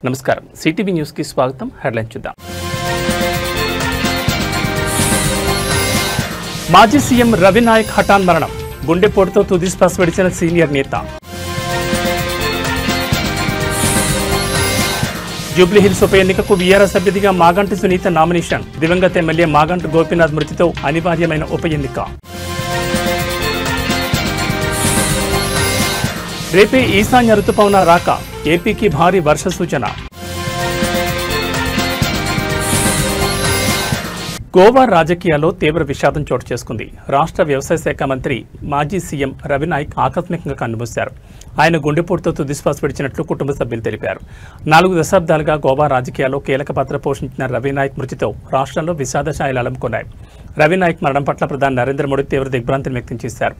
నమస్కారం CTV news కి స్వాగతం. హెడ్లైన్ చూద్దాం. మాజీ సీఎం రవి నాయక్ హఠాన్ మరణం, గుండెపోటుతో తుది శ్వాస విడిచిన సీనియర్ నేత. జూబ్లీహిల్స్ ఉప ఎన్నికకు వీఆర్ఎస్ అభ్యర్థిగా మాగంటి సునీత నామినేషన్, దివంగత ఎమ్మెల్యే మాగంటి గోపీనాథ్ మృతితో అనివార్యమైన ఉప ఎన్నిక. రేపే ఈశాన్య రుతుపవన రాక, ఏపీకి భారీ వర్ష సూచన. గోవా రాజకీయాల్లో తీవ్ర విషాదం చోటు చేసుకుంది. రాష్ట్ర వ్యవసాయ శాఖ మంత్రి మాజీ సీఎం రవి నాయక్ ఆకస్మికంగా కన్నుమూశారు. ఆయన గుండెపోటుతో తుదిశ్వాస విడిచినట్లు కుటుంబ సభ్యులు తెలిపారు. 4 దశాబ్దాలుగా గోవా రాజకీయాల్లో కీలక పాత్ర పోషించిన రవి నాయక్ మృతితో రాష్ట్రంలో విషాద ఛాయలు అలుముకున్నాయి. రవి నాయక్ మరణం పట్ల ప్రధాని నరేంద్ర మోడీ తీవ్ర దిగ్భ్రాంతిని వ్యక్తం చేశారు.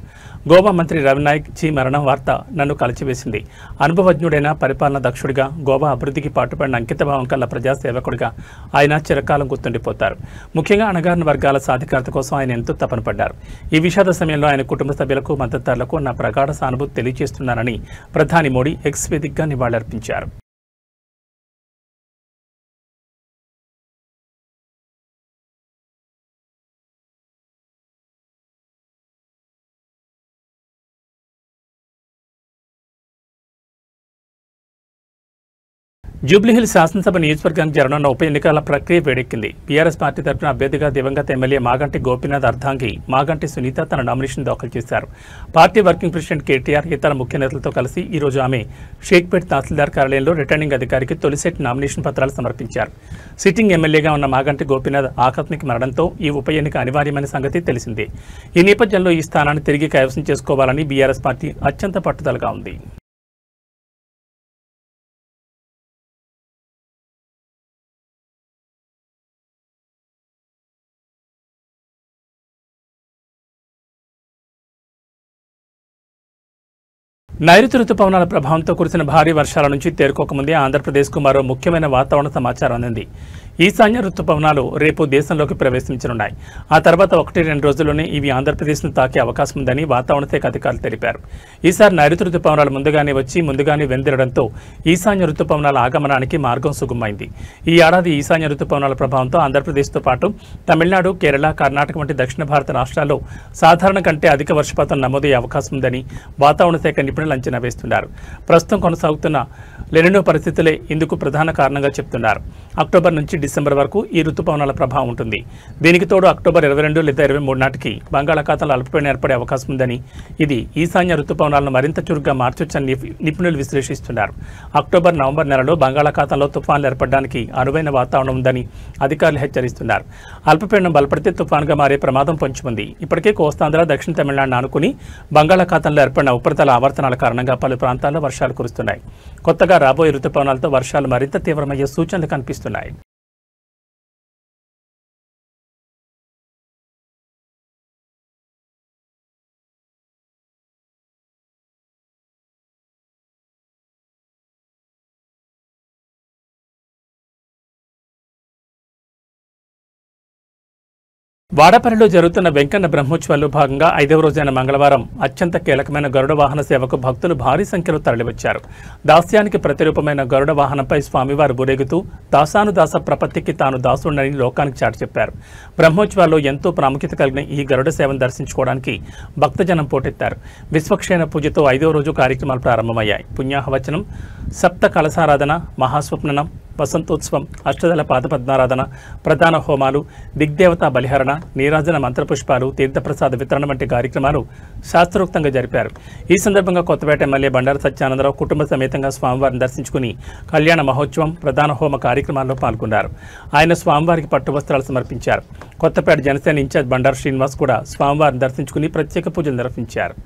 గోవా మంత్రి రవి నాయక్ జీ మరణం వార్త నన్ను కలిచివేసింది. అనుభవజ్ఞుడైన పరిపాలనా దక్షుడిగా, గోవా అభివృద్ధికి పాటుపడిన అంకితభావం కల్ల ప్రజాసేవకుడిగా ఆయన చిరకాలం గుర్తుండిపోతారు. ముఖ్యంగా అణగారిన వర్గాల సాధికారత కోసం ఆయన ఎంతో తపన పడ్డారు. ఈ విషాద సమయంలో ఆయన కుటుంబ సభ్యులకు, మద్దతుదారులకు నా ప్రగాఢ సానుభూతి తెలియజేస్తున్నానని ప్రధాని మోడీ ఎక్స్ వేదికగా నివాళులర్పించారు. జూబ్లీహిల్స్ శాసనసభ నియోజకవర్గానికి జరగనున్న ఉప ఎన్నికల ప్రక్రియ వేడెక్కింది. బీఆర్ఎస్ పార్టీ తరఫున అభ్యర్థిగా దివంగత ఎమ్మెల్యే మాగంటి గోపీనాథ్ అర్ధాంగి మాగంటి సునీత తన నామినేషన్ దాఖలు చేశారు. పార్టీ వర్కింగ్ ప్రెసిడెంట్ కేటీఆర్ ఇతర ముఖ్య నేతలతో కలిసి ఈ రోజు ఆమె షేక్పేట్ తహసీల్దార్ కార్యాలయంలో రిటర్నింగ్ అధికారికి తొలిసెట్ నామినేషన్ పత్రాలు సమర్పించారు. సిట్టింగ్ ఎమ్మెల్యేగా ఉన్న మాగంటి గోపీనాథ్ ఆకస్మిక మరణంతో ఈ ఉప ఎన్నిక అనివార్యమైన సంగతి తెలిసిందే. ఈ నేపథ్యంలో ఈ స్థానాన్ని తిరిగి కైవసం చేసుకోవాలని బీఆర్ఎస్ పార్టీ అత్యంత పట్టుదలగా ఉంది. నైరుతి రుతుపవనాల ప్రభావంతో కురిసిన భారీ వర్షాల నుంచి తేరుకోకముందే ఆంధ్రప్రదేశ్కు మరో ముఖ్యమైన వాతావరణ సమాచారం అందింది. ఈశాన్య రుతుపవనాలు రేపు దేశంలోకి ప్రవేశించనున్నాయి. ఆ తర్వాత 1-2 రోజుల్లోనే ఇవి ఆంధ్రప్రదేశ్ను తాకే అవకాశం ఉందని వాతావరణ శాఖ అధికారులు తెలిపారు. ఈసారి నైరుతి రుతుపవనాలు ముందుగానే వెందిరడంతో ఈశాన్య రుతుపవనాల ఆగమనానికి మార్గం సుగమైంది. ఈ ఏడాది ఈశాన్య రుతుపవనాల ప్రభావంతో ఆంధ్రప్రదేశ్తో పాటు తమిళనాడు, కేరళ, కర్ణాటక వంటి దక్షిణ భారత రాష్ట్రాల్లో సాధారణ కంటే అధిక వర్షపాతం నమోదయ్యే అవకాశం ఉందని వాతావరణ శాఖ నిపుణులు అంచనా వేస్తున్నారు. ప్రస్తుతం కొనసాగుతున్న లెనినో పరిస్థితులే ఇందుకు ప్రధాన కారణంగా చెప్తున్నారు. అక్టోబర్ నుంచి డిసెంబర్ వరకు ఈ రుతుపవనాల ప్రభావం ఉంటుంది. దీనికి తోడు అక్టోబర్ 22 లేదా 23 నాటికి బంగాళాఖాతంలో అల్పపీడనం ఏర్పడే అవకాశం ఉందని, ఇది ఈశాన్య రుతుపవనాలను మరింత చురుగ్గా మార్చొచ్చని నిపుణులు విశ్లేషిస్తున్నారు. అక్టోబర్, నవంబర్ నెలలో బంగాళాఖాతంలో తుఫాన్లు ఏర్పడడానికి అనువైన వాతావరణం ఉందని అధికారులు హెచ్చరిస్తున్నారు. అల్పపీడనం బలపడితే తుఫాన్గా మారే ప్రమాదం పొంచి ఉంది. ఇప్పటికే కోస్తాంధ్ర, దక్షిణ తమిళనాడును ఆనుకుని బంగాళాఖాతంలో ఏర్పడిన ఉపరితల ఆవర్తనాల కారణంగా పలు ప్రాంతాల్లో వర్షాలు కురుస్తున్నాయి. కొత్తగా రాబోయే రుతుపవనాలతో వర్షాలు మరింత తీవ్రమయ్యే సూచనలు కనిపిస్తున్నాయి. వాడపల్లిలో జరుగుతున్న వెంకన్న బ్రహ్మోత్సవాల్లో భాగంగా 5వ రోజైన మంగళవారం అత్యంత కీలకమైన గరుడ వాహన సేవకు భక్తులు భారీ సంఖ్యలో తరలివచ్చారు. దాస్యానికి ప్రతిరూపమైన గరుడ వాహనంపై స్వామివారు ఊరేగుతూ దాసానుదాస ప్రపత్తికి తాను దాసుడని లోకానికి చాటి చెప్పారు. బ్రహ్మోత్సవాల్లో ఎంతో ప్రాముఖ్యత కలిగిన ఈ గరుడ సేవను దర్శించుకోవడానికి భక్తజనం పోటెత్తారు. విశ్వక్షేణ పూజతో 5వ రోజు కార్యక్రమాలు ప్రారంభమయ్యాయి. పుణ్యాహవచనం, సప్త కలశారాధన, మహాస్వప్ననం, వసంతోత్సవం, అష్టదళ పాదపద్మారాధన, ప్రధాన హోమాలు, దిగ్దేవతా బలిహరణ, నీరాజన మంత్రపుష్పాలు, తీర్థప్రసాద వితరణ వంటి కార్యక్రమాలు శాస్త్రోక్తంగా జరిపారు. ఈ సందర్భంగా కొత్తపేట ఎమ్మెల్యే బండారు సత్యానందరావు కుటుంబ సమేతంగా స్వామివారిని దర్శించుకుని కళ్యాణ మహోత్సవం, ప్రధాన హోమ కార్యక్రమాల్లో పాల్గొన్నారు. ఆయన స్వామివారికి పట్టు వస్త్రాలు సమర్పించారు. కొత్తపేట జనసేన ఇన్ఛార్జ్ బండారు శ్రీనివాస్ కూడా స్వామివారిని దర్శించుకుని ప్రత్యేక పూజలు నిర్వహించారు.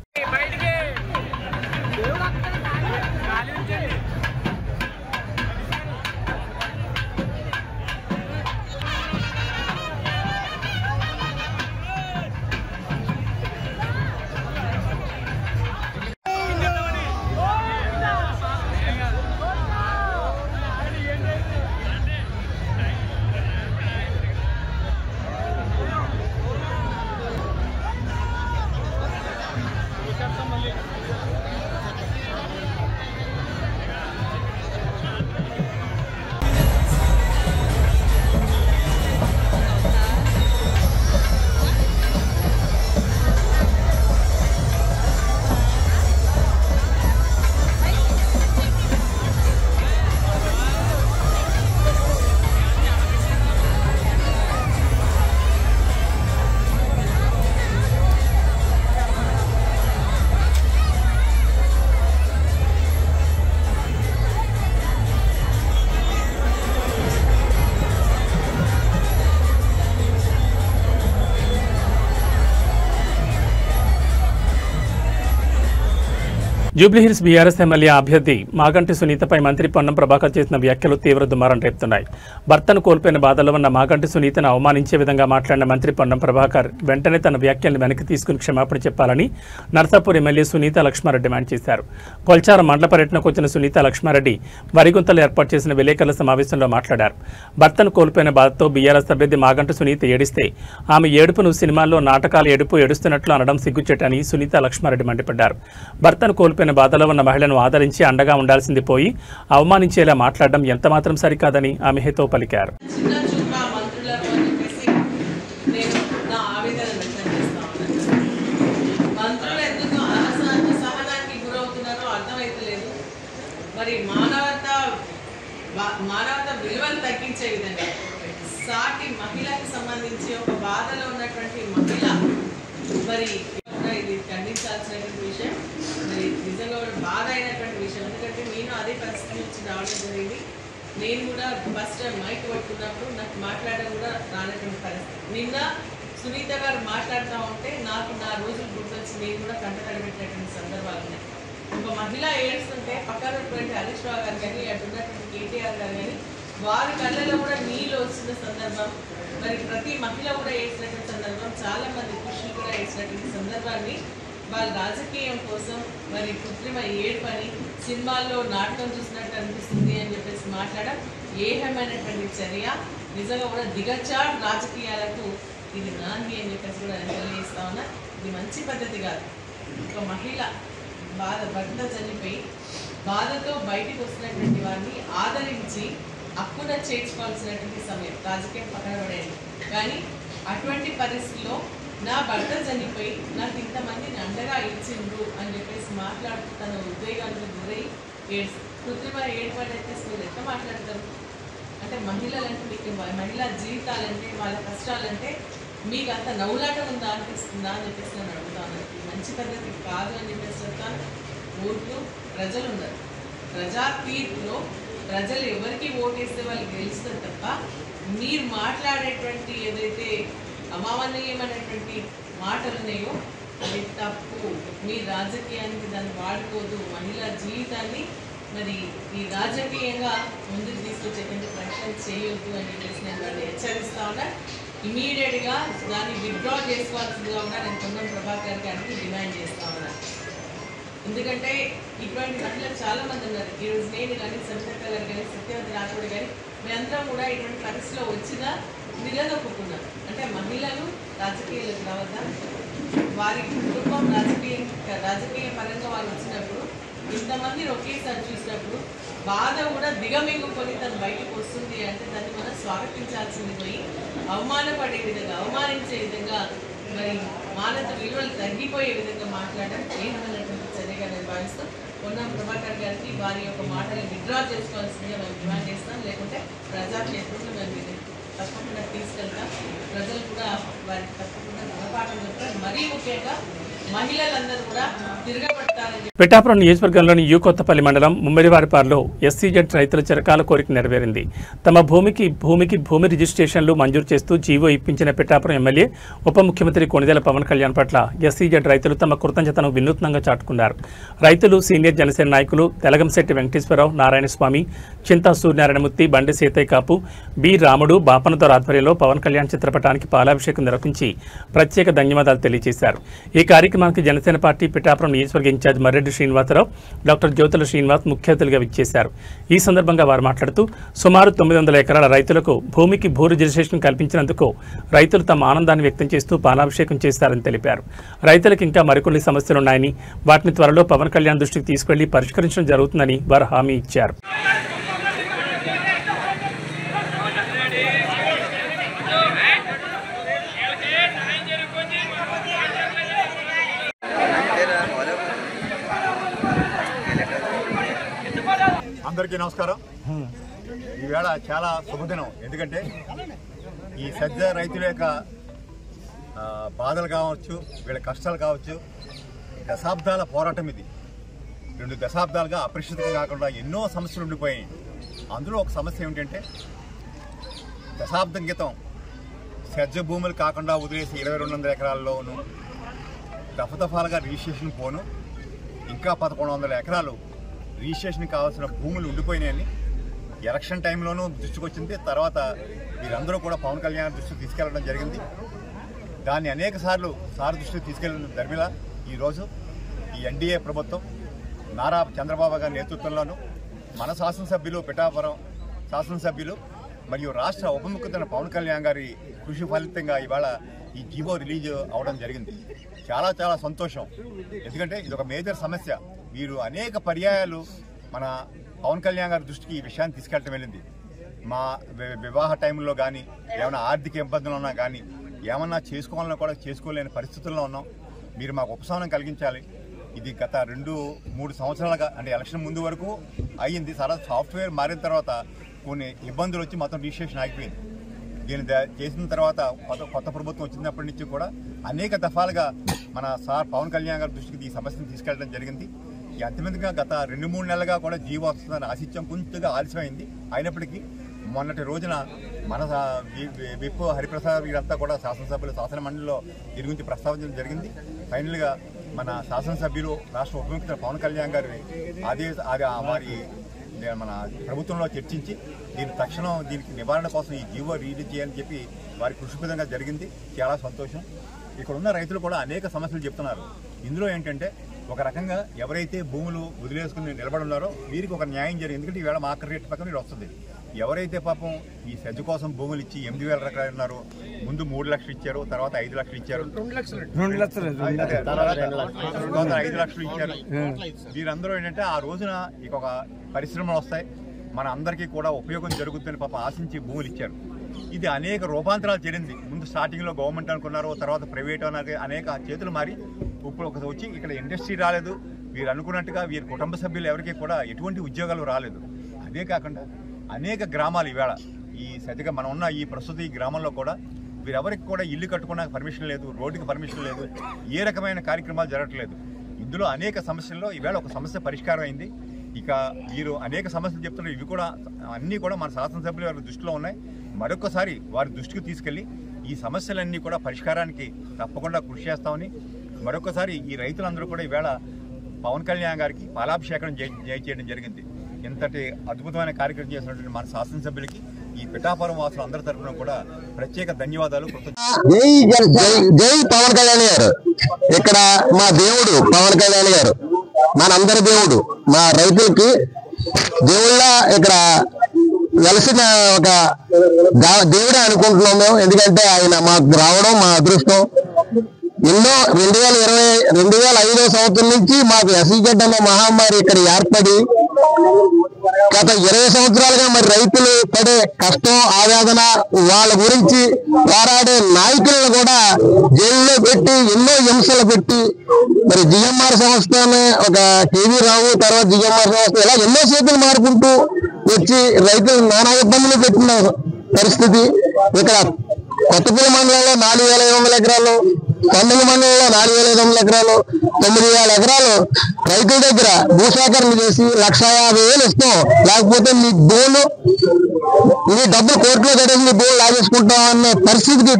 జూబ్లీహిల్స్ బీఆర్ఎస్ ఎమ్మెల్యే అభ్యర్థి మాగంటి సునీతపై మంత్రి పొన్నం ప్రభాకర్ చేసిన వ్యాఖ్యలు తీవ్ర దుమారం రేపుతున్నాయి. భర్తను కోల్పోయిన బాధలో ఉన్న మాగంటి సునీతను అవమానించే విధంగా మాట్లాడిన మంత్రి పొన్నం ప్రభాకర్ వెంటనే తన వ్యాఖ్యలను వెనక్కి తీసుకుని క్షమాపణ చెప్పాలని నర్సాపూర్ ఎమ్మెల్యే సునీత లక్ష్మారెడ్డి డిమాండ్ చేశారు. కొల్చారం మండల పర్యటనకు వచ్చిన సునీత లక్ష్మారెడ్డి వరిగుంతలు ఏర్పాటు చేసిన విలేకరుల సమావేశంలో మాట్లాడారు. భర్తను కోల్పోయిన బాధతో బీఆర్ఎస్ అభ్యర్థి మాగంటి సునీత ఏడిస్తే ఆమె ఏడుపును సినిమాల్లో నాటకాల ఏడుస్తున్నట్లు అనడం సిగ్గుచేటని సునీత లక్ష్మారెడ్డి మండిపడ్డారు. భర్తను కోల్పోయిన బాధలో ఉన్న మహిళను ఆదరించి అండగా ఉండాల్సింది పోయి అవమానించేలా మాట్లాడడం ఎంతమాత్రం సరికాదని ఆమె హితో పలికారు. మానవత విలువను తగ్గించే విధంగా సాటి మహిళకు సంబంధించి ఒక బాధలో ఉన్నటువంటి మహిళ మరి ఇది ఖండించాల్సినటువంటి విషయం. మరి నిజంగా కూడా బాధ అయినటువంటి విషయం. ఎందుకంటే నేను అదే పరిస్థితి నుంచి రావడం జరిగింది. నేను కూడా ఫస్ట్ టైం మైక్ పట్టుకున్నప్పుడు నాకు మాట్లాడడం కూడా రానటువంటి పరిస్థితి. నిన్న సునీత గారు మాట్లాడుతూ ఉంటే నాకు నా రోజులు గుర్తొచ్చి నేను కూడా కంటతడిపెట్టినటువంటి సందర్భాలు ఉన్నాయి. ఒక మహిళ ఏడుస్తుంటే పక్కన ఉన్నటువంటి హరీష్ రావు గారు కానీ అటు ఉన్నటువంటి కేటీఆర్ గారు కానీ వారి కళ్ళలో కూడా నీళ్ళు వచ్చిన సందర్భం, మరి ప్రతి మహిళ కూడా వేసినటువంటి సందర్భం, చాలా మంది పురుషులు కూడా వేసినటువంటి సందర్భాన్ని వాళ్ళ రాజకీయం కోసం మరి కృత్రిమ ఏడుపని సినిమాల్లో నాటకం చూసినట్టు అనిపిస్తుంది అని చెప్పేసి మాట్లాడడం ఏహమైనటువంటి చర్య. నిజంగా కూడా దిగజాడు రాజకీయాలకు ఇది నాంది అని చెప్పేసి కూడా తెలియజేస్తా ఉన్నా. ఇది మంచి పద్ధతి కాదు. ఒక మహిళ భర్త చనిపోయి బాధతో బయటికి వస్తున్నటువంటి వారిని ఆదరించి అక్కున చేర్చుకోవాల్సినటువంటి సమయం. రాజకీయం పక్కన పడేది కానీ అటువంటి పరిస్థితిలో నా భర్త చనిపోయి నాకు ఇంతమందిని అండగా ఇచ్చిండ్రు అని చెప్పేసి మాట్లాడుతూ తన ఉద్వేగాలకు గురై కృత్రిమ ఏర్పాటైతే ఎట్లా మాట్లాడతారు? అంటే మహిళలంటే మీకు మహిళా జీవితాలంటే వాళ్ళ కష్టాలంటే మీకు అంత నవ్వులాటం ఉందా అనిపిస్తుందా అని చెప్పేసి నేను అడుగుతాను. మంచి పద్ధతి కాదు అని చెప్పేసి చెప్తాను. ఓట్లు ప్రజలు ఉన్నారు. ప్రజా తీర్పులో ప్రజలు ఎవరికి ఓటేస్తే వాళ్ళు గెలుస్తారు తప్ప మీరు మాట్లాడేటువంటి ఏదైతే అమానవీయమైనటువంటి మాటలు ఉన్నాయో అది తప్పు. మీ రాజకీయానికి దాన్ని వాడుకోదు. మహిళా జీవితాన్ని మరి ఈ రాజకీయంగా ముందుకు తీసుకొచ్చేటువంటి ప్రయత్నం చేయొద్దు అని చెప్పేసి నేను దాన్ని హెచ్చరిస్తా ఉన్నా. ఇమీడియట్గా దాన్ని విత్డ్రా చేసుకోవాల్సిందిగా కూడా నేను పొన్నం ప్రభాకర్ గారికి డిమాండ్ చేస్తా ఉన్నా. ఎందుకంటే ఇటువంటి మహిళలు చాలామంది ఉన్నారు. ఈరోజు నేను కానీ సరిత గారు కానీ సత్యవతి రాథోడ్ కానీ మేమందరం కూడా ఇటువంటి పరిస్థితిలో వచ్చినా నిలదొక్కున్నాం. అంటే మహిళలు రాజకీయాలకు రావద్దా, వారి కుటుంబం రాజకీయ పరంగా వాళ్ళు వచ్చినప్పుడు ఇంతమందిని ఒకేసారి చూసినప్పుడు బాధ కూడా దిగమింగుకొని తను బయటకు వస్తుంది అంటే దాన్ని మనం స్వాగతించాల్సింది పోయి అవమానపడే విధంగా అవమానించే విధంగా మరి మానవత విలువలు తగ్గిపోయే విధంగా మాట్లాడడం ఏమన్నటువంటి చర్యగా నేను భావిస్తూ పొన్నం ప్రభాకర్ గారికి వారి యొక్క మాటలు విత్డ్రా చేసుకోవాల్సిందిగా మేము డిమాండ్ చేస్తాం. లేకుంటే ప్రజాక్షేత్రంలో మేము తప్పకుండా తీసుకెళ్తాం. ప్రజలు కూడా వారికి తప్పకుండా గుణపాఠం చెప్తారు. మరీ ముఖ్యంగా మహిళలందరూ కూడా తిరగబడతారని. పిఠాపురం నియోజకవర్గంలోని యు కొత్తపల్లి మండలం ముమ్మిడివారిపాడులో ఎస్సీజెడ్ రైతుల చిరకాల కోరిక నెరవేరింది. తమ భూమి రిజిస్ట్రేషన్లు మంజూరు చేస్తూ జీవో ఇప్పించిన పిఠాపురం ఎమ్మెల్యే ఉప ముఖ్యమంత్రి కొణిదెల పవన్ కళ్యాణ్ పట్ల ఎస్సీజెడ్ రైతులు తమ కృతజ్ఞతను వినూత్నంగా చాటుకున్నారు. రైతులు సీనియర్ జనసేన నాయకులు తెలగంశెట్టి వెంకటేశ్వరరావు, నారాయణస్వామి, చింతా సూర్యనారాయణమూర్తి, బండి సీతయ్య కాపు, బి రాముడు, బాపనదొర ఆధ్వర్యంలో పవన్ కళ్యాణ్ చిత్రపటానికి పాలాభిషేకం నిర్వహించి ప్రత్యేక ధన్యవాదాలు తెలియజేశారు. ఈ కార్యక్రమానికి జనసేన పార్టీ పిఠాపురం నియోజకవర్గ ఇన్ఛార్జ్ మర్రెడ్డి శ్రీనివాసరావు, డాక్టర్ జ్యోతుల శ్రీనివాస్ ముఖ్య అతిథులుగా విచ్చేశారు. ఈ సందర్భంగా వారు మాట్లాడుతూ సుమారు 900 ఎకరాల రైతులకు భూమికి భూ రిజిస్ట్రేషన్ కల్పించినందుకు రైతులు తమ ఆనందాన్ని వ్యక్తం చేస్తూ పాలాభిషేకం చేశారని తెలిపారు. రైతులకు ఇంకా మరికొన్ని సమస్యలున్నాయని వాటిని త్వరలో పవన్ కళ్యాణ్ దృష్టికి తీసుకెళ్లి పరిష్కరించడం జరుగుతుందని వారు హామీ ఇచ్చారు. అందరికీ నమస్కారం. ఈవేళ చాలా శుభదినం. ఎందుకంటే ఈ సజ్జ రైతుల యొక్క బాధలు కావచ్చు, వీళ్ళ కష్టాలు కావచ్చు, దశాబ్దాల పోరాటం ఇది. 2 దశాబ్దాలుగా అపరిష్కృతం కాకుండా ఎన్నో సమస్యలు ఉండిపోయాయి. అందులో ఒక సమస్య ఏమిటంటే దశాబ్దం క్రితం సజ్జ భూములు కాకుండా వదిలేసి 2200 ఎకరాల్లోనూ దఫదఫాలుగా రిజిస్ట్రేషన్ పోను ఇంకా 1100 ఎకరాలు రిజిస్ట్రేషన్ కావాల్సిన భూములు ఉండిపోయినాయని ఎలక్షన్ టైంలోనూ దృష్టికి వచ్చింది. తర్వాత వీరందరూ కూడా పవన్ కళ్యాణ్ దృష్టికి తీసుకెళ్లడం జరిగింది. దాన్ని అనేక సార్లు సార్ దృష్టికి తీసుకెళ్లిన ధర్మిల ఈరోజు ఈ ఎన్డీఏ ప్రభుత్వం నారా చంద్రబాబు గారి నేతృత్వంలోనూ మన శాసనసభ్యులు పిఠాపురం శాసనసభ్యులు మరియు రాష్ట్ర ఉప ముఖ్యమంత్రి పవన్ కళ్యాణ్ గారి కృషి ఫలితంగా ఇవాళ ఈ జీవో రిలీజ్ అవడం జరిగింది. చాలా చాలా సంతోషం. ఎందుకంటే ఇది ఒక మేజర్ సమస్య. వీరు అనేక పర్యాయాలు మన పవన్ కళ్యాణ్ గారి దృష్టికి ఈ విషయాన్ని తీసుకెళ్ళటం వెళ్ళింది. మా వివాహ టైంలో కానీ ఏమైనా ఆర్థిక ఇబ్బందులు ఉన్నా కానీ ఏమన్నా చేసుకోవాలన్నా కూడా చేసుకోలేని పరిస్థితుల్లో ఉన్నాం. మీరు మాకు ఉపశమనం కలిగించాలి. ఇది గత 2-3 సంవత్సరాలుగా అంటే ఎలక్షన్ ముందు వరకు అయ్యింది. తర్వాత సాఫ్ట్వేర్ మారిన తర్వాత కొన్ని ఇబ్బందులు వచ్చి మొత్తం రిజిస్ట్రేషన్ ఆగిపోయింది. దీన్ని చేసిన తర్వాత కొత్త ప్రభుత్వం వచ్చినప్పటి నుంచి కూడా అనేక దఫాలుగా మన సార్ పవన్ కళ్యాణ్ గారి దృష్టికి ఈ సమస్యను తీసుకెళ్లడం జరిగింది. అంతిమంగా గత 2-3 నెలలుగా కూడా జీవో వస్తుందని ఆశించాం. కొంచెంగా ఆలస్యమైంది. అయినప్పటికీ మొన్నటి రోజున మన విప్ హరిప్రసాద్ వీరంతా కూడా శాసనసభ్యులు శాసన మండలిలో దీని గురించి ప్రస్తావించడం జరిగింది. ఫైనల్గా మన శాసనసభ్యులు రాష్ట్ర ఉప ముఖ్యమంత్రి పవన్ కళ్యాణ్ గారి వారి మన ప్రభుత్వంలో చర్చించి దీనికి నివారణ కోసం ఈ జీవో రిలీజ్ చేయాలని చెప్పి వారి కృషి విధంగా జరిగింది. చాలా సంతోషం. ఇక్కడ ఉన్న రైతులు కూడా అనేక సమస్యలు చెప్తున్నారు. ఇందులో ఏంటంటే ఒక రకంగా ఎవరైతే భూములు వదిలేసుకుని నిలబడి ఉన్నారో వీరికి ఒక న్యాయం జరిగింది. ఎందుకంటే ఈవేళ మార్కెట్ రేట్ ప్రకారం ఇది వస్తుంది. ఎవరైతే పాపం ఈ సెజ్ కోసం భూములు ఇచ్చి 8,000 ఎకరాలు ఉన్నారు, ముందు 3 లక్షలు ఇచ్చారు, తర్వాత 5 లక్షలు ఇచ్చారు, 2 లక్షలు 5 లక్షలు ఇచ్చారు. వీరందరూ ఏంటంటే ఆ రోజున ఇక ఒక పరిశ్రమలు వస్తాయి, మన అందరికీ కూడా ఉపయోగం జరుగుతుందని పాప ఆశించి భూములు ఇచ్చారు. ఇది అనేక రూపాంతరాలు చెందింది. ముందు స్టార్టింగ్లో గవర్నమెంట్ అనుకున్నారు, తర్వాత ప్రైవేట్ అన్నారు, అనేక చేతులు మారి ఇప్పుడు వచ్చి ఇక్కడ ఇండస్ట్రీ రాలేదు. వీరు అనుకున్నట్టుగా వీరి కుటుంబ సభ్యులు ఎవరికి కూడా ఎటువంటి ఉద్యోగాలు రాలేదు. అదే కాకుండా అనేక గ్రామాలు ఈవేళ ఈ సరిగ్గా మనం ఉన్న ఈ ప్రస్తుత ఈ గ్రామంలో కూడా వీరెవరికి కూడా ఇల్లు కట్టుకోవడానికి పర్మిషన్ లేదు, రోడ్డుకి పర్మిషన్ లేదు, ఏ రకమైన కార్యక్రమాలు జరగట్లేదు. ఇందులో అనేక సమస్యల్లో ఈవేళ ఒక సమస్య పరిష్కారం అయింది. ఇక వీరు అనేక సమస్యలు చెప్తున్నారు. ఇవి కూడా అన్నీ కూడా మన శాసనసభ్యులు వారి దృష్టిలో ఉన్నాయి. మరొకసారి వారి దృష్టికి తీసుకెళ్లి ఈ సమస్యలన్నీ కూడా పరిష్కారానికి తప్పకుండా కృషి చేస్తామని మరొకసారి ఈ రైతులందరూ కూడా ఈవేళ పవన్ కళ్యాణ్ గారికి పాలాభిషేకం చేయడం జరిగింది. ఇంతటి అద్భుతమైన కార్యక్రమం చేసినటువంటి మన శాసనసభ్యులకి ఈ పిఠాపురం వాసులు అందరి తరఫున కూడా ప్రత్యేక ధన్యవాదాలు. జై పవన్ కళ్యాణ్ గారు. ఇక్కడ మా దేవుడు పవన్ కళ్యాణ్ గారు, మనందరి దేవుడు, మా రైతులకి దేవుళ్ళ ఇక్కడ వెలసిన ఒక దేవుడే అనుకుంటున్నాం మేము. ఎందుకంటే ఆయన మాకు రావడం మా అదృష్టం. ఎన్నో 2005 సంవత్సరం నుంచి మాకు ఎస్ఈజెడ్ అనే మహమ్మారి ఇక్కడ ఏర్పడి గత 20 సంవత్సరాలుగా మరి రైతులు పడే కష్టం ఆవేదన వాళ్ళ గురించి పోరాడే నాయకులను కూడా జైల్లో పెట్టి ఎన్నో హింసలు పెట్టి మరి జిఎంఆర్ సంస్థ ఒక కేవీ రావు, తర్వాత జిఎంఆర్ సంస్థ ఇలా ఎన్నో చేతులు మారుకుంటూ వచ్చి రైతులు నానా ఇబ్బందులు పెట్టిన పరిస్థితి. ఇక్కడ కొత్తపల్లి మండలంలో 4,500 ఎకరాలు, తొండలి మండలంలో 4,500 ఎకరాలు, 9,000 ఎకరాలు రైతుల దగ్గర భూసేకరణ చేసి 1,50,000 ఇస్తాం, లేకపోతే మీ భూములు మీ డబ్బులు కోర్టులో కట్టేసి మీ భూములు లాగేసుకుంటాం అనే పరిస్థితికి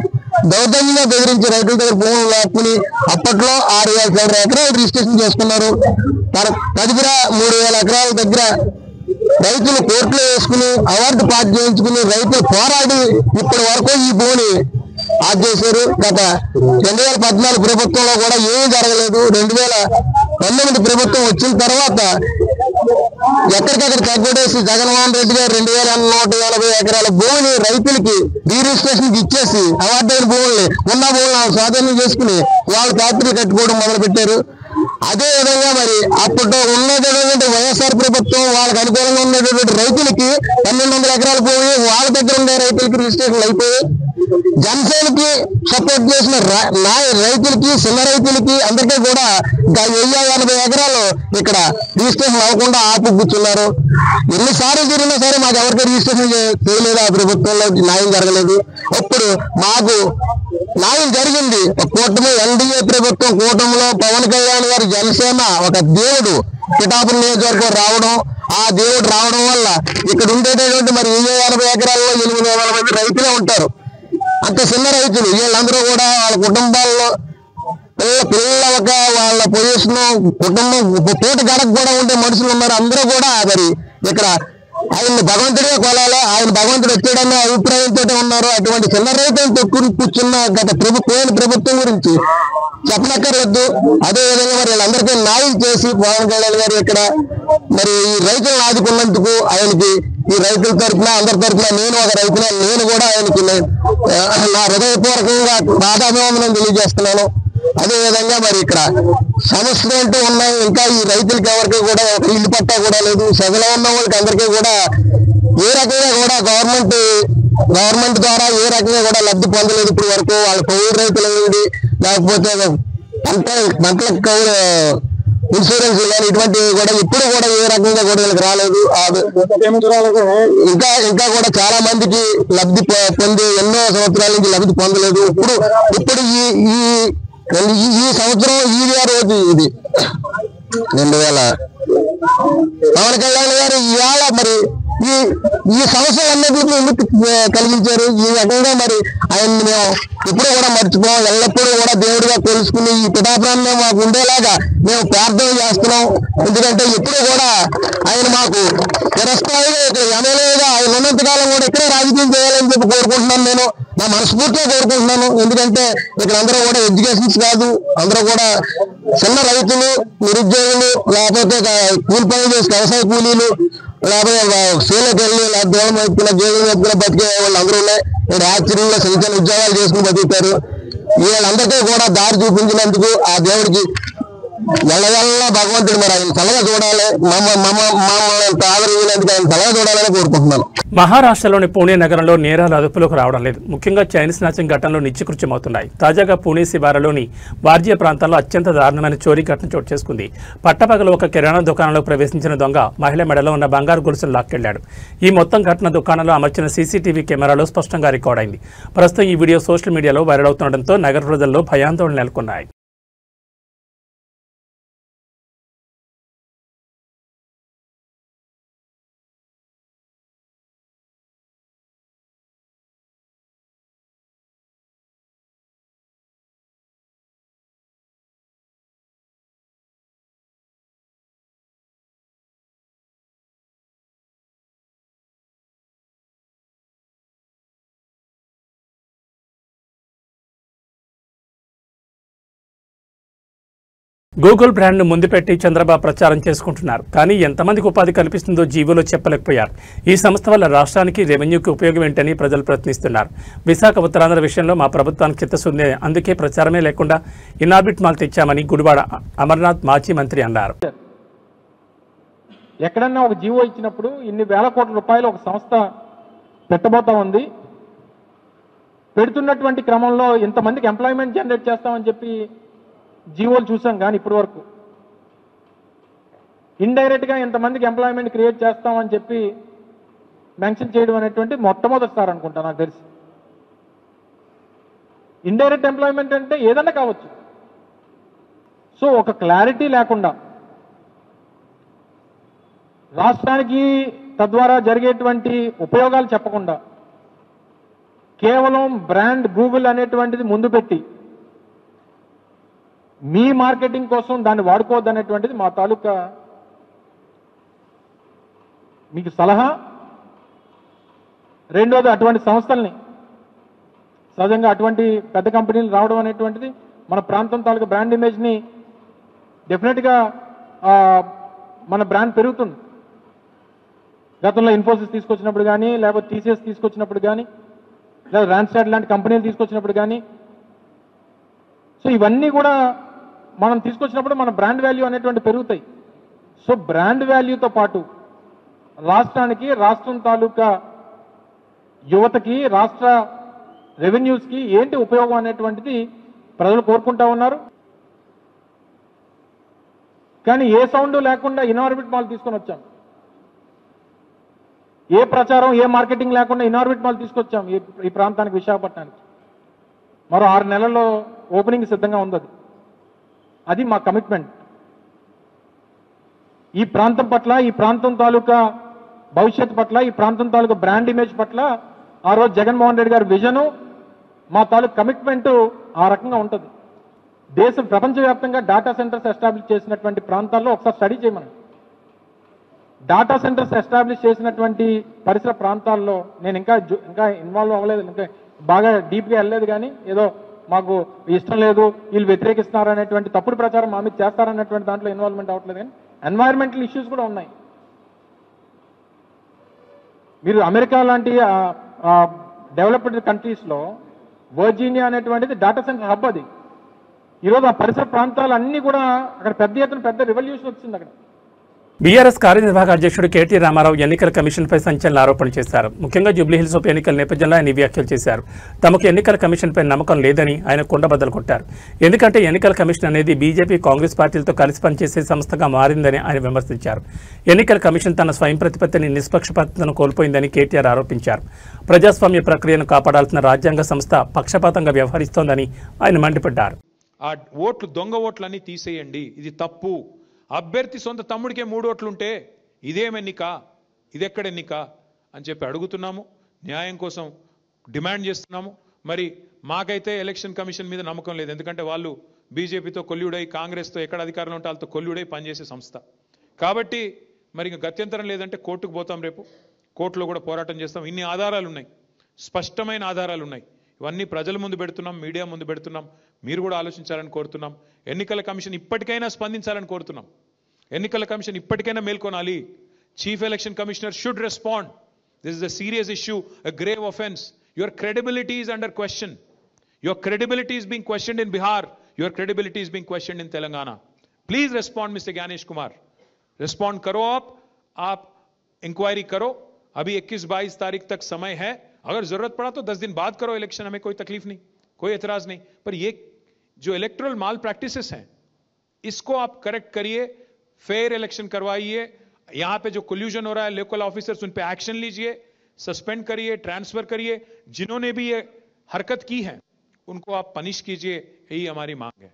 దౌర్జన్యంగా బెదిరించి రైతుల దగ్గర భూములు లాక్కుని అప్పట్లో 6,000 ఎకరాలు రిజిస్ట్రేషన్ చేసుకున్నారు. తదుపరి 3,000 ఎకరాల దగ్గర రైతులు కోర్టులో వేసుకుని అవార్డు పాస్ చేయించుకుని రైతులు పోరాడి ఇప్పటి వరకు ఈ భూమిని ఆఫ్ చేశారు. గత 2014 ప్రభుత్వంలో కూడా ఏమీ జరగలేదు. 2019 ప్రభుత్వం వచ్చిన తర్వాత ఎక్కడికక్కడ తగ్గడేసి జగన్మోహన్ రెడ్డి గారు 2,180 ఎకరాల భూమిని రైతులకి రిజిస్ట్రేషన్ ఇచ్చేసి అవార్డు అయిన భూముల్ని ఉన్న భూములను స్వాధీనం చేసుకుని వాళ్ళు ఫ్యాక్టరీ కట్టుకోవడం మొదలు పెట్టారు. అదే విధంగా మరి అప్పట్లో ఉన్నటువంటి వైఎస్ఆర్ ప్రభుత్వం వాళ్ళకి అనుకూలంగా ఉన్నటువంటి రైతులకి 1,200 ఎకరాల భూమి వాళ్ళ దగ్గర ఉండే రైతులకి రిజిస్ట్రేషన్ అయిపోయి జనసేనకి సపోర్ట్ చేసిన రైతులకి, చిన్న రైతులకి అందరికీ కూడా 1,080 ఎకరాలు ఇక్కడ రిజిస్ట్రేషన్ అవ్వకుండా ఆపు కూర్చున్నారు. ఎన్నిసార్లు జరిగినా సరే మాకు ఎవరికి రిజిస్ట్రేషన్ చేయలేదు. ఆ ప్రభుత్వంలో న్యాయం జరగలేదు. ఇప్పుడు మాకు న్యాయం జరిగింది. కూటమి ఎన్డీఏ ప్రభుత్వం కూటమిలో పవన్ కళ్యాణ్ గారు జనసేన ఒక దేవుడు పిఠాపురం నియోజకవర్గం రావడం, ఆ దేవుడు రావడం వల్ల ఇక్కడ ఉండేటటువంటి మరి 80 ఎకరాల్లో 800 మంది రైతులే ఉంటారు. అంత చిన్న రైతులు వీళ్ళందరూ కూడా వాళ్ళ కుటుంబాల్లో పిల్లలక వాళ్ళ పొజిషన్ కుటుంబం పూట గడకు కూడా ఉండే మనుషులు ఉన్నారు. అందరూ కూడా మరి ఇక్కడ ఆయన్ని భగవంతుడే కొలాలి, ఆయన భగవంతుడు వచ్చాడన్న అభిప్రాయంతో ఉన్నారు. అటువంటి చిన్న రైతులను తొక్కుని కూర్చున్న గత పోయిన ప్రభుత్వం గురించి చెప్పనక్కర్లేదు. అదేవిధంగా మరి వీళ్ళందరికీ న్యాయం చేసి పవన్ కళ్యాణ్ గారు ఇక్కడ మరి ఈ రైతులను ఆదుకున్నందుకు ఆయనకి ఈ రైతుల తరఫున అందరి తరఫున నేను ఒక రైతున నేను కూడా ఆయనకి నా హృదయపూర్వకంగా పాదాభివందనం తెలియజేస్తున్నాను. అదేవిధంగా మరి ఇక్కడ సమస్యలు అంటూ ఉన్నాయి. ఇంకా ఈ రైతులకి ఎవరికి కూడా ఒక ఇల్లు పట్టా కూడా లేదు. సెగలో ఉన్న వాళ్ళకి అందరికీ కూడా ఏ రకంగా కూడా గవర్నమెంట్ ద్వారా ఏ రకంగా కూడా లబ్ధి పొందలేదు ఇప్పటి వరకు. వాళ్ళ కౌలు రైతులు లేకపోతే పంటలకు ఇన్సూరెన్స్ కానీ ఇటువంటివి కూడా ఇప్పుడు కూడా ఏ రకంగా కూడా వీళ్ళకి రాలేదు. ఇంకా కూడా చాలా మందికి లబ్ధి పొంది ఎన్నో సంవత్సరాల నుంచి లబ్ధి పొందలేదు. ఇప్పుడు ఈ సంవత్సరం రోజు ఇది 2000 పవన్ కళ్యాణ్ గారు ఇవాళ మరి ఈ సమస్యలన్నింటినీ ఎందుకు కలిగించారు? ఈ రకంగా మరి ఆయన్ని మేము ఇప్పుడు కూడా మర్చిపోం. ఎల్లప్పుడూ కూడా దేవుడిగా తెలుసుకుని ఈ పిఠాపురాన్ని మాకు ఉండేలాగా మేము ప్రార్థన చేస్తున్నాం. ఎందుకంటే ఇప్పుడు కూడా ఆయన మాకు చిరస్థాయిగా ఇక్కడ ఎమ్మెల్యేగా ఆయన ఉన్నంతకాలం కూడా ఇక్కడే రాజకీయం చేయాలని చెప్పి కోరుకుంటున్నాను. నేను నా మనస్ఫూర్తిగా కోరుకుంటున్నాను. ఎందుకంటే ఇక్కడ అందరూ కూడా ఎడ్యుకేషన్స్ కాదు, అందరూ కూడా చిన్న రైతులు, నిరుద్యోగులు, లేకపోతే కూలి పనులు చేసే వ్యవసాయ కూలీలు, లేకపోతే సేలకు వెళ్ళి దూరం వైపున జైలు వైపున బతికే వాళ్ళు అందరూ ఉన్నాయి. ఇక్కడ హ్యాచరీలో చిన్న చిన్న ఉద్యోగాలు చేసుకుని బతుకుతారు. వీళ్ళందరికీ కూడా దారి చూపించినందుకు ఆ దేవుడికి ఎల్లవెల్ల భగవంతుడు మరి ఆయన చల్లగా చూడాలి, మమ్మల్ని ఆదరించినందుకు ఆయన చల్లగా చూడాలని కోరుకుంటున్నాను. మహారాష్ట్రలోని పూణే నగరంలో నేరాలు అదుపులోకి రావడం లేదు. ముఖ్యంగా చైనీస్ స్నాచింగ్ ఘటనలు నిత్యకృత్యమవుతున్నాయి. తాజాగా పూణే శివారులోని వార్జియా ప్రాంతాల్లో అత్యంత దారుణమైన చోరీ ఘటన చోటు చేసుకుంది. పట్టపగలు ఒక కిరాణా దుకాణంలో ప్రవేశించిన దొంగ మహిళ మెడలో ఉన్న బంగారు గొలుసును లాక్కెళ్లాడు. ఈ మొత్తం ఘటన దుకాణంలో అమర్చిన సీసీటీవీ కెమెరాలో స్పష్టంగా రికార్డ్ అయింది. ప్రస్తుతం ఈ వీడియో సోషల్ మీడియాలో వైరల్ అవుతుండటంతో నగర ప్రజల్లో భయాందోళన నెలకొన్నాయి. గూగుల్ బ్రాండ్ను ముందు పెట్టి చంద్రబాబు ప్రచారం చేసుకుంటున్నారు. కానీ ఎంతమందికి ఉపాధి కల్పిస్తుందో జీవోలో చెప్పలేకపోయారు. ఈ సంస్థ వల్ల రాష్ట్రానికి రెవెన్యూకి ఉపయోగం ఏంటని ప్రజలు ప్రశ్నిస్తున్నారు. విశాఖ ఉత్తరాంధ్ర విషయంలో మా ప్రభుత్వానికి చిత్తశుద్ధి, అందుకే ప్రచారమే లేకుండా ఇన్ఆర్బిట్ మాల్ తెచ్చామని గుడివాడ అమర్నాథ్ మాజీ మంత్రి అన్నారు. ఎక్కడన్నా ఒక జీవో ఇచ్చినప్పుడు ఇన్ని వేల కోట్ల రూపాయలు ఒక సంస్థ పెట్టబోతా ఉంది. పెడుతున్నటువంటి క్రమంలో ఇంతమందికి ఎంప్లాయ్మెంట్ జనరేట్ చేస్తామని చెప్పి జీవోలు చూసాం. కానీ ఇప్పటి వరకు ఇండైరెక్ట్గా ఇంతమందికి ఎంప్లాయ్మెంట్ క్రియేట్ చేస్తామని చెప్పి మెన్షన్ చేయడం అనేటువంటి మొట్టమొదటిసారి అనుకుంటా నాకు తెలిసి. ఇండైరెక్ట్ ఎంప్లాయ్మెంట్ అంటే ఏదన్నా కావచ్చు. సో ఒక క్లారిటీ లేకుండా రాష్ట్రానికి తద్వారా జరిగేటువంటి ఉపయోగాలు చెప్పకుండా కేవలం బ్రాండ్ గూగుల్ అనేటువంటిది ముందు పెట్టి మీ మార్కెటింగ్ కోసం దాన్ని వాడుకోవద్దు అనేటువంటిది మా తాలూకా మీకు సలహా. రెండోది, అటువంటి సంస్థల్ని సహజంగా అటువంటి పెద్ద కంపెనీలు రావడం అనేటువంటిది మన ప్రాంతం తాలూకా బ్రాండ్ ఇమేజ్ని డెఫినెట్గా మన బ్రాండ్ పెరుగుతుంది. గతంలో ఇన్ఫోసిస్ తీసుకొచ్చినప్పుడు కానీ, లేకపోతే టీసీఎస్ తీసుకొచ్చినప్పుడు కానీ, లేదా రాన్స్టాడ్ లాంటి కంపెనీలు తీసుకొచ్చినప్పుడు కానీ, సో ఇవన్నీ కూడా మనం తీసుకొచ్చినప్పుడు మన బ్రాండ్ వాల్యూ అనేటువంటి పెరుగుతాయి. సో బ్రాండ్ వాల్యూతో పాటు రాష్ట్రానికి, రాష్ట్రం తాలూకా యువతకి, రాష్ట్ర రెవెన్యూస్కి ఏంటి ఉపయోగం అనేటువంటిది ప్రజలు కోరుకుంటా ఉన్నారు. కానీ ఏ సౌండ్ లేకుండా ఇన్ఆర్బిట్ మాల్ తీసుకొని వచ్చాం. ఏ ప్రచారం, ఏ మార్కెటింగ్ లేకుండా ఇన్ఆర్బిట్ మాల్ తీసుకొచ్చాం ఈ ప్రాంతానికి, విశాఖపట్నానికి. మరో 6 నెలల్లో ఓపెనింగ్ సిద్ధంగా ఉంది. అది మా కమిట్మెంట్. ఈ ప్రాంతం పట్ల, ఈ ప్రాంతం తాలూకా భవిష్యత్తు పట్ల, ఈ ప్రాంతం తాలూకా బ్రాండ్ ఇమేజ్ పట్ల ఆ రోజు జగన్మోహన్ రెడ్డి గారి విజను, మా తాలూకా కమిట్మెంట్ ఆ రకంగా ఉంటుంది. ప్రపంచవ్యాప్తంగా డాటా సెంటర్స్ ఎస్టాబ్లిష్ చేసినటువంటి ప్రాంతాల్లో ఒకసారి స్టడీ చేయమని. డాటా సెంటర్స్ ఎస్టాబ్లిష్ చేసినటువంటి పరిసర ప్రాంతాల్లో నేను ఇంకా ఇన్వాల్వ్ అవ్వలేదు, ఇంకా బాగా డీప్గా వెళ్ళలేదు. కానీ ఏదో మాకు ఇష్టం లేదు, వీళ్ళు వ్యతిరేకిస్తున్నారు అనేటువంటి తప్పుడు ప్రచారం మా మీద చేస్తారనేటువంటి దాంట్లో ఇన్వాల్వ్మెంట్ అవ్వట్లేదు. కానీ ఎన్వైరన్మెంటల్ ఇష్యూస్ కూడా ఉన్నాయి. మీరు అమెరికా లాంటి డెవలప్డ్ కంట్రీస్లో వర్జీనియా అనేటువంటిది డాటా సెంటర్ హబ్. అది ఈరోజు ఆ పరిసర ప్రాంతాలన్నీ కూడా అక్కడ పెద్ద ఎత్తున పెద్ద రెవల్యూషన్ వచ్చింది. అక్కడ బీఆర్ఎస్ కార్యనిర్వాహక అధ్యక్షుడు కేటీ రామారావు ఎన్నికల కమిషన్పై సంచలన ఆరోపణలు చేశారు. ముఖ్యంగా జూబ్లీహిల్స్ ఉప ఎన్నికల నేపథ్యంలో ఆయన వ్యాఖ్యలు చేశారు. తమకు ఎన్నికల కమిషన్పై నమ్మకం లేదని ఆయన కుండబద్దలు కొట్టారు. ఎందుకంటే ఎన్నికల కమిషన్ అనేది బీజేపీ కాంగ్రెస్ పార్టీలతో కలిసి పనిచేసే సంస్థగా మారిందని ఆయన విమర్శించారు. ఎన్నికల కమిషన్ తన స్వయం ప్రతిపత్తిని, నిష్పక్షపాతను కోల్పోయిందని కేటీఆర్ ఆరోపించారు. ప్రజాస్వామ్య ప్రక్రియను కాపాడాల్సిన రాజ్యాంగ సంస్థ పక్షపాతంగా వ్యవహరిస్తోందని ఆయన మండిపడ్డారు. ఆ ఓట్లు దొంగ ఓట్లన్నీ తీసేయండి, ఇది తప్పు. అభ్యర్థి సొంత తమ్ముడికే 3 ఓట్లుంటే ఇదేం ఎన్నిక, ఇదెక్కడ ఎన్నిక అని చెప్పి అడుగుతున్నాము. న్యాయం కోసం డిమాండ్ చేస్తున్నాము. మరి మాకైతే ఎలక్షన్ కమిషన్ మీద నమ్మకం లేదు. ఎందుకంటే వాళ్ళు బీజేపీతో కొల్లుడై, కాంగ్రెస్తో ఎక్కడ అధికారంలో ఉంటే వాళ్ళతో కొల్లుడై పనిచేసే సంస్థ కాబట్టి మరి ఇంకా గత్యంతరం లేదంటే కోర్టుకు పోతాం. రేపు కోర్టులో కూడా పోరాటం చేస్తాం. ఇన్ని ఆధారాలు ఉన్నాయి, స్పష్టమైన ఆధారాలు ఉన్నాయి. ఇవన్నీ ప్రజల ముందు పెడుతున్నాం, మీడియా ముందు పెడుతున్నాం. మీరు కూడా ఆలోచించాలని కోరుతున్నాం. ఎన్నికల కమిషన్ ఇప్పటికైనా స్పందించాలని కోరుతున్నాం. ఎన్నికల కమిషన్ ఇప్పటికైనా మేల్కొనాలి. Chief election commissioner should respond. This is a serious issue, a grave offense. Your credibility is under question. Your credibility is being questioned in Bihar. Your credibility is being questioned in Telangana. Please respond, Mr. Gyanesh Kumar. Respond करो आप inquiry करो. अभी 21-22 तारीख तक समय है. अगर जरूरत पड़ा तो 10 दिन बाद करो इलेक्शन, हमें कोई तकलीफ नहीं, कोई एतराज नहीं. पर ये जो इलेक्टोरल माल प्रैक्टिसेस हैं इसको आप करेक्ट करिए, फेयर इलेक्शन करवाइए. यहां पे जो कोल्यूजन हो रहा है, लोकल ऑफिसर्स उन पे एक्शन लीजिए, सस्पेंड करिए, ट्रांसफर करिए. जिन्होंने भी ये हरकत की है उनको आप पनिश कीजिए, यही हमारी मांग है.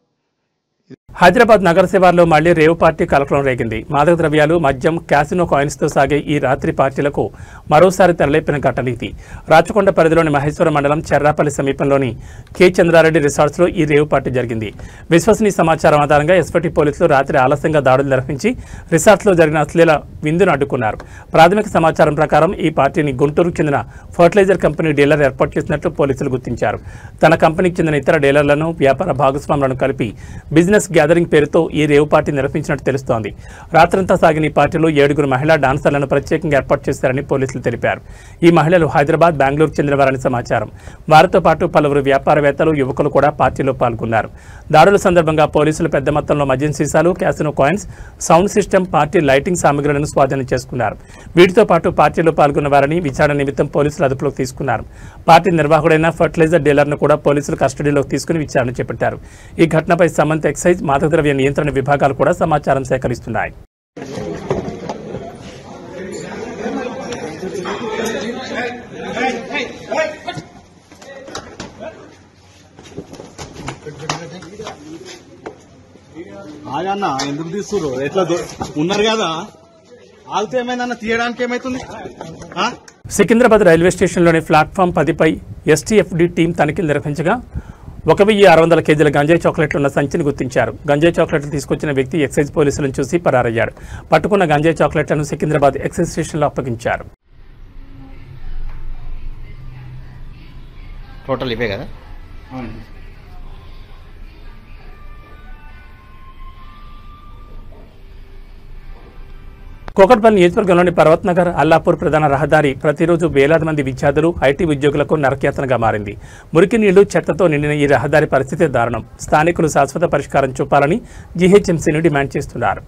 హైదరాబాద్ నగర శివార్లో మళ్లీ రేవ్ పార్టీ కలకలం రేగింది. మాదక ద్రవ్యాలు, మద్యం, క్యాసినో కాయిన్స్తో సాగే ఈ రాత్రి పార్టీలకు మరోసారి తెరలేపిన ఘటన ఇది. రాచకొండ పరిధిలోని మహేశ్వరం మండలం చెర్రాపల్లి సమీపంలోని కె చంద్రారెడ్డి రిసార్ట్స్లో ఈ రేవ్ పార్టీ జరిగింది. విశ్వసనీయ సమాచారం ఆధారంగా ఎస్పటీ పోలీసులు రాత్రి ఆలస్యంగా దాడులు నిర్వహించి రిసార్ట్స్లో జరిగిన అశ్లీల విందును అడ్డుకున్నారు. ప్రాథమిక సమాచారం ప్రకారం ఈ పార్టీని గుంటూరుకు చెందిన ఫర్టిలైజర్ కంపెనీ డీలర్ ఏర్పాటు చేసినట్లు పోలీసులు గుర్తించారు. తన కంపెనీకి చెందిన ఇతర డీలర్లను, వ్యాపార భాగస్వాములను కలిపి బిజినెస్ గ్యాదరింగ్ పేరుతో ఈ రేవ్ పార్టీ నిర్వహించినట్టు తెలుస్తోంది. రాత్రంతా సాగిన ఈ పార్టీలో 7 మహిళా డాన్సర్లను ప్రత్యేకంగా ఏర్పాటు చేశారని పోలీసులు తెలిపారు. ఈ మహిళలు హైదరాబాద్, బెంగళూరు చెందినవారని సమాచారం. వారితో పాటు పలువురు వ్యాపారవేత్తలు, యువకులు కూడా పార్టీలో పాల్గొన్నారు. దాడుల సందర్భంగా పోలీసులు పెద్ద మొత్తంలో మద్యం సీసాలు, casino coins, sound system, party lighting సామగ్రులను స్వాధీనం చేసుకున్నారు. వీటితో పాటు పార్టీలో పాల్గొన్న వారిని విచారణ నిమిత్తం పోలీసులు అదుపులోకి తీసుకున్నారు. పార్టీ నిర్వాహకుడైన ఫర్టిలైజర్ డీలర్ను కూడా పోలీసులు కస్టడీలోకి తీసుకుని విచారణ చేపట్టారు. ఈ ఘటనపై సంబంధిత ఎక్సైజ్, మాదక ద్రవ్య నియంత్రణ విభాగాలు కూడా సమాచారం సేకరిస్తున్నాయి. ఆగన్నా ఎందుకు తీస్తున్నారు? ఎట్లా ఉన్నారు కదా, ఆగితే ఏమైందన్న, తీయడానికి ఏమైతుంది? సికింద్రాబాద్ రైల్వే స్టేషన్లోని ప్లాట్ఫామ్ 10పై ఎస్టీఎఫ్డి టీం తనిఖీలు నిర్వహించగా 1600 కేజీల గంజాయి చాక్లెట్లు ఉన్న సంచిని గుర్తించారు. గంజాయి చాక్లెట్లు తీసుకొచ్చిన వ్యక్తి ఎక్సైజ్ పోలీసులను చూసి పరారయ్యాడు. పట్టుకున్న గంజాయి చాక్లెట్లను సికింద్రాబాద్ ఎక్సైజ్ స్టేషన్లో అప్పగించారు. టోటల్ ఇవే కదా. కూకట్పల్లి నియోజకవర్గంలోని పర్వత్ నగర్, అల్లాపూర్ ప్రధాన రహదారి ప్రతిరోజు వేలాది మంది విద్యార్థులు, ఐటీ ఉద్యోగులకు నరకయాతనగా మారింది. మురికి నీళ్లు, చెత్తతో నిండిన ఈ రహదారి పరిస్థితి దారుణం. స్థానికులు శాశ్వత పరిష్కారం చూపాలని జీహెచ్ఎంసీని డిమాండ్ చేస్తున్నారు.